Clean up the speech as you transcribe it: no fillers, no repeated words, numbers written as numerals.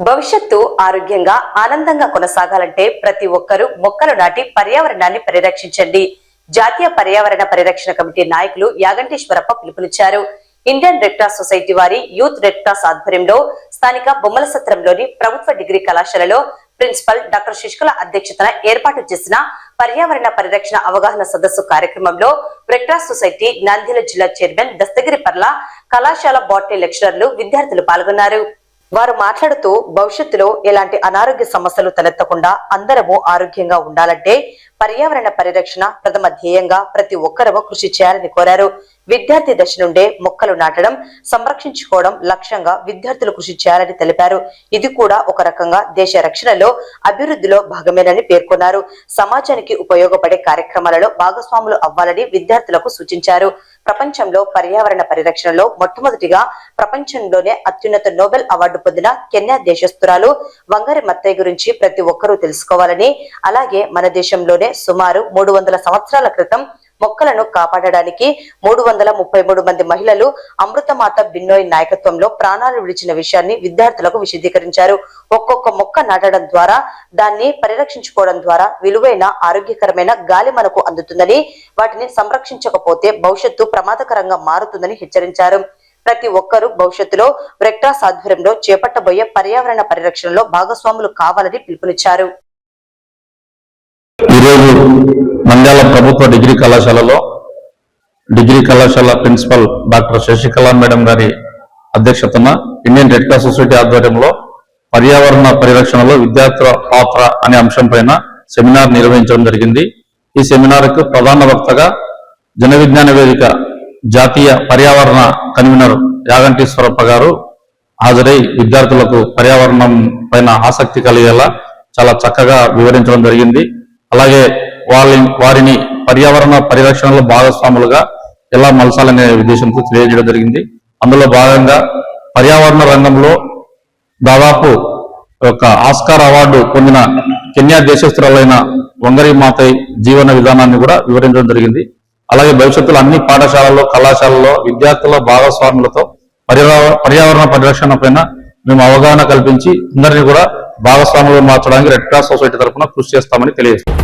భవిష్యత్తు ఆరోగ్యంగా ఆనందంగా కొనసాగాలంటే ప్రతి ఒక్కరూ మొక్కలు నాటి పర్యావరణాన్ని పరిరక్షించండి. జాతీయ పర్యావరణ పరిరక్షణ కమిటీ నాయకులు యాగంటేశ్వరప్ప పిలుపునిచ్చారు. ఇండియన్ రెడ్ క్రాస్ సొసైటీ వారి యూత్ రెడ్ క్రాస్ ఆధ్వర్యంలో స్థానిక బొమ్మల సత్రంలోని ప్రభుత్వ డిగ్రీ కళాశాలలో ప్రిన్సిపల్ డాక్టర్ శశికళ అధ్యక్షతన ఏర్పాటు చేసిన పర్యావరణ పరిరక్షణ అవగాహన సదస్సు కార్యక్రమంలో రెడ్ క్రాస్ సొసైటీ నంద్యాల జిల్లా చైర్మన్ దస్తగిరి పర్ల, కళాశాల బాటనీ లెక్చరర్లు, విద్యార్థులు పాల్గొన్నారు. వారు మాట్లాడుతూ భవిష్యత్తులో ఎలాంటి అనారోగ్య సమస్యలు తలెత్తకుండా అందరము ఆరోగ్యంగా ఉండాలంటే పర్యావరణ పరిరక్షణ ప్రథమ ధ్యేయంగా ప్రతి ఒక్కరూ కృషి చేయాలని కోరారు. విద్యార్థి దశ నుండే మొక్కలు నాటడం, సంరక్షించుకోవడం లక్ష్యంగా విద్యార్థులు కృషి చేయాలని తెలిపారు. ఇది కూడా ఒక రకంగా దేశ రక్షణలో, అభివృద్ధిలో భాగమేనని పేర్కొన్నారు. సమాజానికి ఉపయోగపడే కార్యక్రమాలలో భాగస్వాములు అవ్వాలని విద్యార్థులకు సూచించారు. ప్రపంచంలో పర్యావరణ పరిరక్షణలో మొట్టమొదటిగా ప్రపంచంలోనే అత్యున్నత నోబెల్ అవార్డు పొందిన కెన్యా దేశస్తురాలు వంగరి మత్తయ్య గురించి ప్రతి ఒక్కరూ తెలుసుకోవాలని, అలాగే మన దేశంలోనే సుమారు 300 సంవత్సరాల క్రితం మొక్కలను కాపాడడానికి 333 మంది మహిళలు అమృతమాత బిన్నోయ్ నాయకత్వంలో ప్రాణాలు విడిచిన విషయాన్ని విద్యార్థులకు విశదీకరించారు. ఒక్కొక్క మొక్క నాటడం ద్వారా, దాన్ని పరిరక్షించుకోవడం ద్వారా విలువైన ఆరోగ్యకరమైన గాలి మనకు అందుతుందని, వాటిని సంరక్షించకపోతే భవిష్యత్తు ప్రమాదకరంగా మారుతుందని హెచ్చరించారు. ప్రతి ఒక్కరూ భవిష్యత్తులో రెడ్ క్రాస్ ఆధ్వర్యంలో చేపట్టబోయే పర్యావరణ పరిరక్షణలో భాగస్వాములు కావాలని పిలుపునిచ్చారు. ఈరోజు నంద్యాల ప్రభుత్వ డిగ్రీ కళాశాలలో డిగ్రీ కళాశాల ప్రిన్సిపల్ డాక్టర్ శశికళ మేడం గారి అధ్యక్షతన ఇండియన్ రెడ్ క్రాస్ సొసైటీ ఆధ్వర్యంలో పర్యావరణ పరిరక్షణలో విద్యార్థుల పాత్ర అనే అంశం పైన సెమినార్ నిర్వహించడం జరిగింది. ఈ సెమినార్ కు ప్రధాన వక్తగా జన విజ్ఞాన వేదిక జాతీయ పర్యావరణ కన్వీనర్ యాగంటేశ్వరప్ప గారు హాజరై విద్యార్థులకు పర్యావరణం పైన ఆసక్తి కలిగేలా చాలా చక్కగా వివరించడం జరిగింది. అలాగే వారిని పర్యావరణ పరిరక్షణలో భాగస్వాములుగా ఎలా మలసాలనే ఉద్దేశంతో తెలియజేయడం జరిగింది. అందులో భాగంగా పర్యావరణ రంగంలో దాదాపు ఒక ఆస్కార్ అవార్డు పొందిన కెన్యా దేశస్తురాలైన వంగరి మాతయ్య జీవన విధానాన్ని కూడా వివరించడం జరిగింది. అలాగే భవిష్యత్తులో అన్ని పాఠశాలల్లో, కళాశాలలో విద్యార్థుల భాగస్వాములతో పర్యావరణ పరిరక్షణ పైన మేము అవగాహన కల్పించి అందరినీ కూడా భాగస్వాములు మార్చడానికి రెడ్ క్రాస్ సొసైటీ తరఫున కృషి చేస్తామని తెలియజేస్తాం.